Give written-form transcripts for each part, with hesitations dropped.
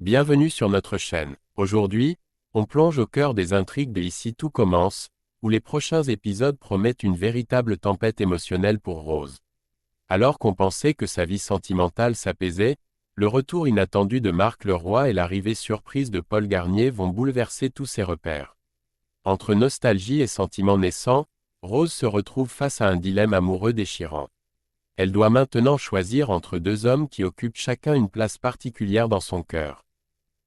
Bienvenue sur notre chaîne. Aujourd'hui, on plonge au cœur des intrigues de Ici tout commence, où les prochains épisodes promettent une véritable tempête émotionnelle pour Rose. Alors qu'on pensait que sa vie sentimentale s'apaisait, le retour inattendu de Marc Leroy et l'arrivée surprise de Paul Garnier vont bouleverser tous ses repères. Entre nostalgie et sentiments naissants, Rose se retrouve face à un dilemme amoureux déchirant. Elle doit maintenant choisir entre deux hommes qui occupent chacun une place particulière dans son cœur.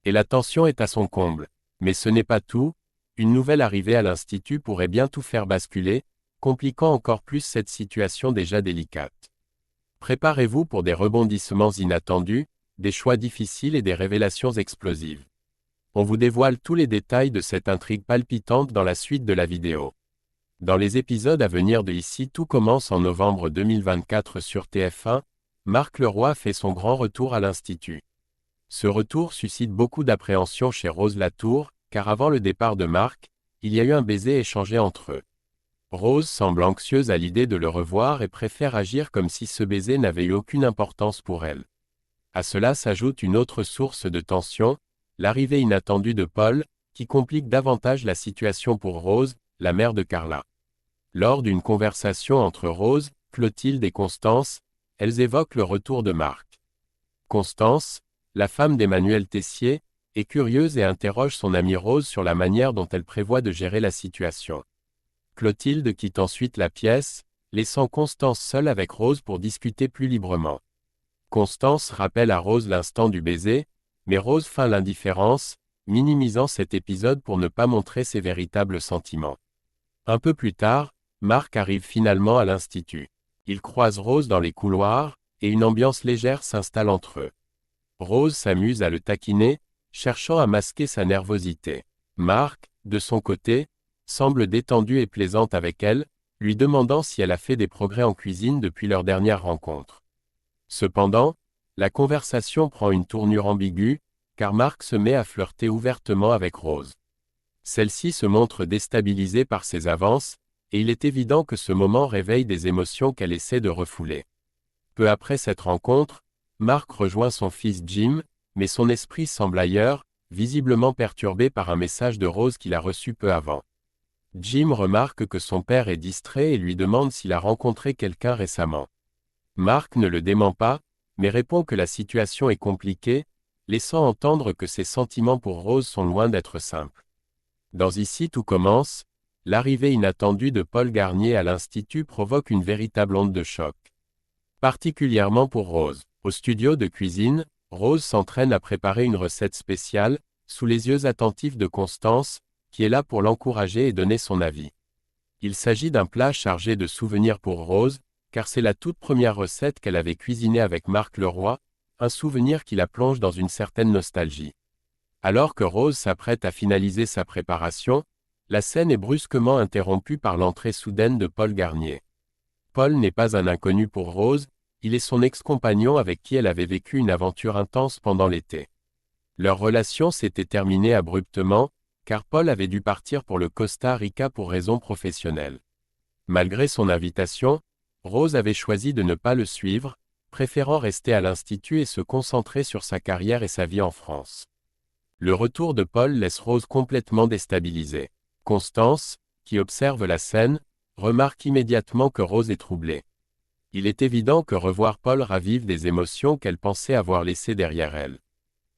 Et la tension est à son comble. Mais ce n'est pas tout, une nouvelle arrivée à l'Institut pourrait bien tout faire basculer, compliquant encore plus cette situation déjà délicate. Préparez-vous pour des rebondissements inattendus, des choix difficiles et des révélations explosives. On vous dévoile tous les détails de cette intrigue palpitante dans la suite de la vidéo. Dans les épisodes à venir de Ici tout commence en novembre 2024 sur TF1, Marc Leroy fait son grand retour à l'Institut. Ce retour suscite beaucoup d'appréhension chez Rose Latour, car avant le départ de Marc, il y a eu un baiser échangé entre eux. Rose semble anxieuse à l'idée de le revoir et préfère agir comme si ce baiser n'avait eu aucune importance pour elle. À cela s'ajoute une autre source de tension, l'arrivée inattendue de Paul, qui complique davantage la situation pour Rose, la mère de Carla. Lors d'une conversation entre Rose, Clotilde et Constance, elles évoquent le retour de Marc. Constance, la femme d'Emmanuel Tessier, est curieuse et interroge son amie Rose sur la manière dont elle prévoit de gérer la situation. Clotilde quitte ensuite la pièce, laissant Constance seule avec Rose pour discuter plus librement. Constance rappelle à Rose l'instant du baiser, mais Rose feint l'indifférence, minimisant cet épisode pour ne pas montrer ses véritables sentiments. Un peu plus tard, Marc arrive finalement à l'Institut. Il croise Rose dans les couloirs, et une ambiance légère s'installe entre eux. Rose s'amuse à le taquiner, cherchant à masquer sa nervosité. Marc, de son côté, semble détendu et plaisante avec elle, lui demandant si elle a fait des progrès en cuisine depuis leur dernière rencontre. Cependant, la conversation prend une tournure ambiguë, car Marc se met à flirter ouvertement avec Rose. Celle-ci se montre déstabilisée par ses avances, et il est évident que ce moment réveille des émotions qu'elle essaie de refouler. Peu après cette rencontre, Marc rejoint son fils Jim, mais son esprit semble ailleurs, visiblement perturbé par un message de Rose qu'il a reçu peu avant. Jim remarque que son père est distrait et lui demande s'il a rencontré quelqu'un récemment. Marc ne le dément pas, mais répond que la situation est compliquée, laissant entendre que ses sentiments pour Rose sont loin d'être simples. Dans Ici tout commence, l'arrivée inattendue de Paul Garnier à l'Institut provoque une véritable onde de choc. Particulièrement pour Rose. Au studio de cuisine, Rose s'entraîne à préparer une recette spéciale, sous les yeux attentifs de Constance, qui est là pour l'encourager et donner son avis. Il s'agit d'un plat chargé de souvenirs pour Rose, car c'est la toute première recette qu'elle avait cuisinée avec Marc Leroy, un souvenir qui la plonge dans une certaine nostalgie. Alors que Rose s'apprête à finaliser sa préparation, la scène est brusquement interrompue par l'entrée soudaine de Paul Garnier. Paul n'est pas un inconnu pour Rose, il est son ex-compagnon avec qui elle avait vécu une aventure intense pendant l'été. Leur relation s'était terminée abruptement, car Paul avait dû partir pour le Costa Rica pour raisons professionnelles. Malgré son invitation, Rose avait choisi de ne pas le suivre, préférant rester à l'Institut et se concentrer sur sa carrière et sa vie en France. Le retour de Paul laisse Rose complètement déstabilisée. Constance, qui observe la scène, remarque immédiatement que Rose est troublée. Il est évident que revoir Paul ravive des émotions qu'elle pensait avoir laissées derrière elle.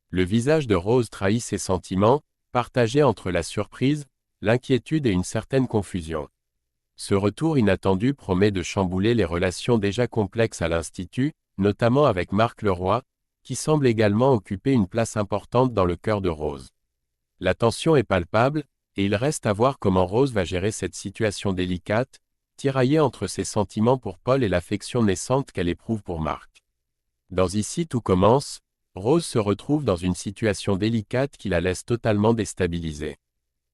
Le visage de Rose trahit ses sentiments, partagés entre la surprise, l'inquiétude et une certaine confusion. Ce retour inattendu promet de chambouler les relations déjà complexes à l'Institut, notamment avec Marc Leroy, qui semble également occuper une place importante dans le cœur de Rose. La tension est palpable, et il reste à voir comment Rose va gérer cette situation délicate, tiraillée entre ses sentiments pour Paul et l'affection naissante qu'elle éprouve pour Marc. Dans Ici tout commence, Rose se retrouve dans une situation délicate qui la laisse totalement déstabilisée.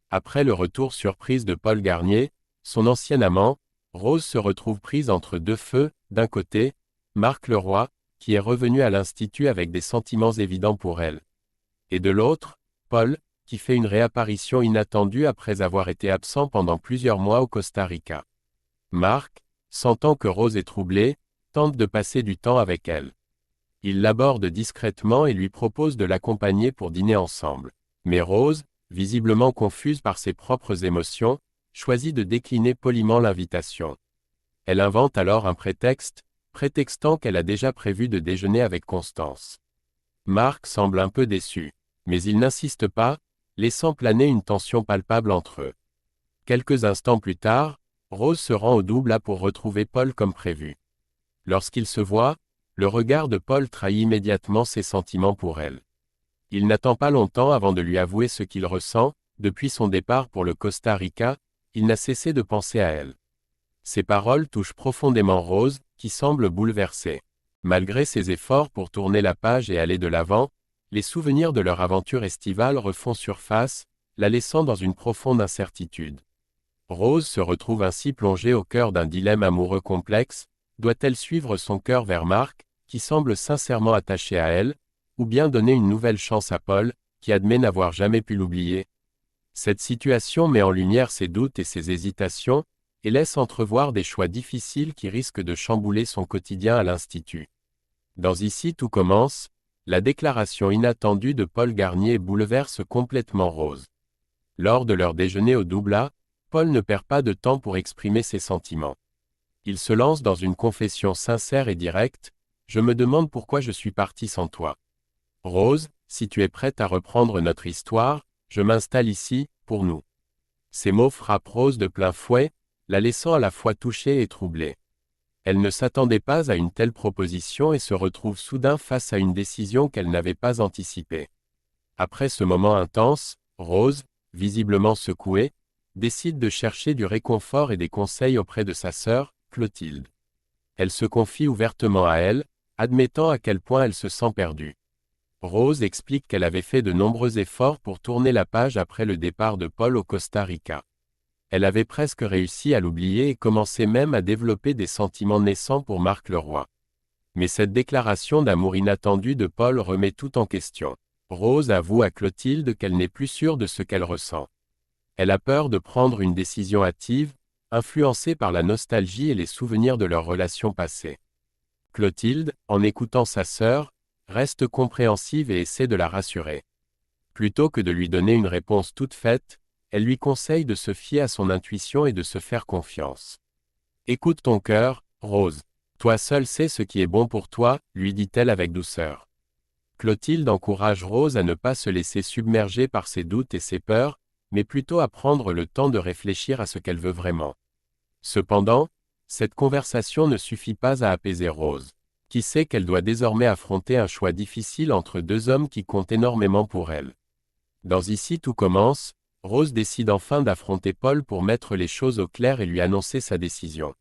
Après le retour surprise de Paul Garnier, son ancien amant, Rose se retrouve prise entre deux feux, d'un côté, Marc Leroy, qui est revenu à l'Institut avec des sentiments évidents pour elle. Et de l'autre, Paul, qui fait une réapparition inattendue après avoir été absent pendant plusieurs mois au Costa Rica. Marc, sentant que Rose est troublée, tente de passer du temps avec elle. Il l'aborde discrètement et lui propose de l'accompagner pour dîner ensemble. Mais Rose, visiblement confuse par ses propres émotions, choisit de décliner poliment l'invitation. Elle invente alors un prétexte, prétextant qu'elle a déjà prévu de déjeuner avec Constance. Mark semble un peu déçu, mais il n'insiste pas, laissant planer une tension palpable entre eux. Quelques instants plus tard, Rose se rend au Doubla pour retrouver Paul comme prévu. Lorsqu'ils se voient, le regard de Paul trahit immédiatement ses sentiments pour elle. Il n'attend pas longtemps avant de lui avouer ce qu'il ressent, depuis son départ pour le Costa Rica, il n'a cessé de penser à elle. Ces paroles touchent profondément Rose, qui semble bouleversée. Malgré ses efforts pour tourner la page et aller de l'avant, les souvenirs de leur aventure estivale refont surface, la laissant dans une profonde incertitude. Rose se retrouve ainsi plongée au cœur d'un dilemme amoureux complexe, doit-elle suivre son cœur vers Mark, qui semble sincèrement attaché à elle, ou bien donner une nouvelle chance à Paul, qui admet n'avoir jamais pu l'oublier? Cette situation met en lumière ses doutes et ses hésitations, et laisse entrevoir des choix difficiles qui risquent de chambouler son quotidien à l'Institut. Dans Ici tout commence, la déclaration inattendue de Paul Garnier bouleverse complètement Rose. Lors de leur déjeuner au Doubla, Paul ne perd pas de temps pour exprimer ses sentiments. Il se lance dans une confession sincère et directe, « Je me demande pourquoi je suis parti sans toi. Rose, si tu es prête à reprendre notre histoire, je m'installe ici, pour nous. » Ces mots frappent Rose de plein fouet, la laissant à la fois touchée et troublée. Elle ne s'attendait pas à une telle proposition et se retrouve soudain face à une décision qu'elle n'avait pas anticipée. Après ce moment intense, Rose, visiblement secouée, décide de chercher du réconfort et des conseils auprès de sa sœur, Clotilde. Elle se confie ouvertement à elle, admettant à quel point elle se sent perdue. Rose explique qu'elle avait fait de nombreux efforts pour tourner la page après le départ de Paul au Costa Rica. Elle avait presque réussi à l'oublier et commençait même à développer des sentiments naissants pour Marc Leroy. Mais cette déclaration d'amour inattendu de Paul remet tout en question. Rose avoue à Clotilde qu'elle n'est plus sûre de ce qu'elle ressent. Elle a peur de prendre une décision hâtive, influencée par la nostalgie et les souvenirs de leur relation passée. Clotilde, en écoutant sa sœur, reste compréhensive et essaie de la rassurer. Plutôt que de lui donner une réponse toute faite, elle lui conseille de se fier à son intuition et de se faire confiance. « Écoute ton cœur, Rose. Toi seule sais ce qui est bon pour toi, lui dit-elle avec douceur. Clotilde encourage Rose à ne pas se laisser submerger par ses doutes et ses peurs, mais plutôt à prendre le temps de réfléchir à ce qu'elle veut vraiment. Cependant, cette conversation ne suffit pas à apaiser Rose, qui sait qu'elle doit désormais affronter un choix difficile entre deux hommes qui comptent énormément pour elle. Dans Ici tout commence, Rose décide enfin d'affronter Paul pour mettre les choses au clair et lui annoncer sa décision.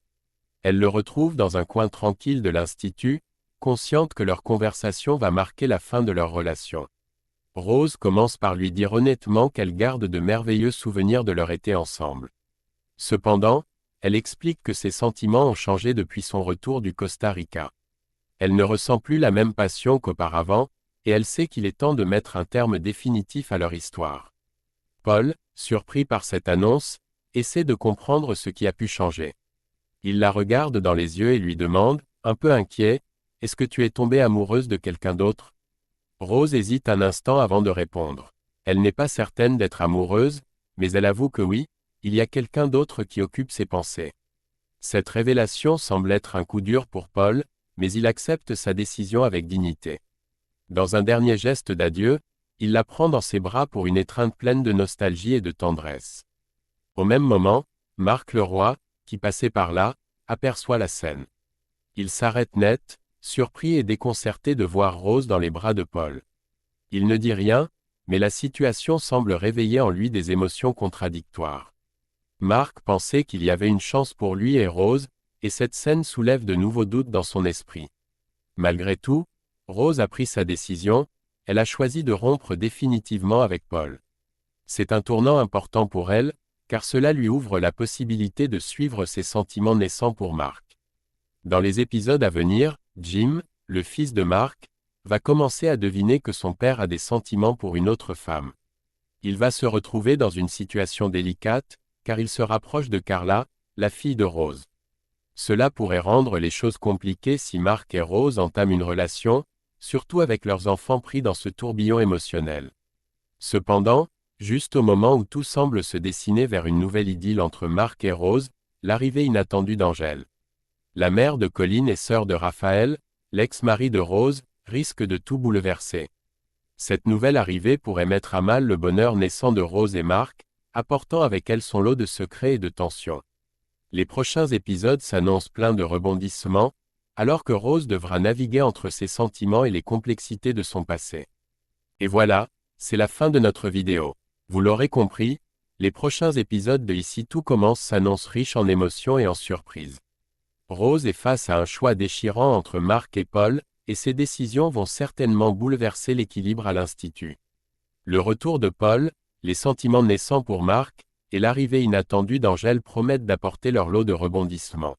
Elle le retrouve dans un coin tranquille de l'Institut, consciente que leur conversation va marquer la fin de leur relation. Rose commence par lui dire honnêtement qu'elle garde de merveilleux souvenirs de leur été ensemble. Cependant, elle explique que ses sentiments ont changé depuis son retour du Costa Rica. Elle ne ressent plus la même passion qu'auparavant, et elle sait qu'il est temps de mettre un terme définitif à leur histoire. Paul, surpris par cette annonce, essaie de comprendre ce qui a pu changer. Il la regarde dans les yeux et lui demande, un peu inquiet, « Est-ce que tu es tombée amoureuse de quelqu'un d'autre ?» Rose hésite un instant avant de répondre. Elle n'est pas certaine d'être amoureuse, mais elle avoue que oui, il y a quelqu'un d'autre qui occupe ses pensées. Cette révélation semble être un coup dur pour Paul, mais il accepte sa décision avec dignité. Dans un dernier geste d'adieu, il la prend dans ses bras pour une étreinte pleine de nostalgie et de tendresse. Au même moment, Marc Leroy, qui passait par là, aperçoit la scène. Il s'arrête net, surpris et déconcerté de voir Rose dans les bras de Paul. Il ne dit rien, mais la situation semble réveiller en lui des émotions contradictoires. Marc pensait qu'il y avait une chance pour lui et Rose, et cette scène soulève de nouveaux doutes dans son esprit. Malgré tout, Rose a pris sa décision, elle a choisi de rompre définitivement avec Paul. C'est un tournant important pour elle, car cela lui ouvre la possibilité de suivre ses sentiments naissants pour Marc. Dans les épisodes à venir, Jim, le fils de Marc, va commencer à deviner que son père a des sentiments pour une autre femme. Il va se retrouver dans une situation délicate, car il se rapproche de Carla, la fille de Rose. Cela pourrait rendre les choses compliquées si Marc et Rose entament une relation, surtout avec leurs enfants pris dans ce tourbillon émotionnel. Cependant, juste au moment où tout semble se dessiner vers une nouvelle idylle entre Mark et Rose, l'arrivée inattendue d'Angel. La mère de Colin et sœur de Raphaël, l'ex-mari de Rose, risque de tout bouleverser. Cette nouvelle arrivée pourrait mettre à mal le bonheur naissant de Rose et Mark, apportant avec elle son lot de secrets et de tensions. Les prochains épisodes s'annoncent pleins de rebondissements, alors que Rose devra naviguer entre ses sentiments et les complexités de son passé. Et voilà, c'est la fin de notre vidéo. Vous l'aurez compris, les prochains épisodes de Ici tout commence s'annoncent riches en émotions et en surprises. Rose est face à un choix déchirant entre Mark et Paul, et ces décisions vont certainement bouleverser l'équilibre à l'Institut. Le retour de Paul, les sentiments naissants pour Mark, et l'arrivée inattendue d'Angel promettent d'apporter leur lot de rebondissements.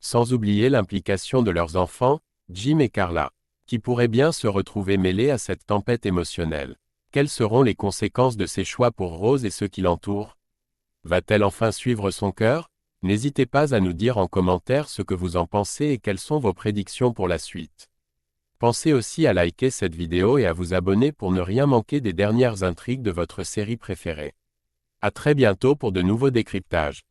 Sans oublier l'implication de leurs enfants, Jim et Carla, qui pourraient bien se retrouver mêlés à cette tempête émotionnelle. Quelles seront les conséquences de ces choix pour Rose et ceux qui l'entourent? Va-t-elle enfin suivre son cœur? N'hésitez pas à nous dire en commentaire ce que vous en pensez et quelles sont vos prédictions pour la suite. Pensez aussi à liker cette vidéo et à vous abonner pour ne rien manquer des dernières intrigues de votre série préférée. À très bientôt pour de nouveaux décryptages.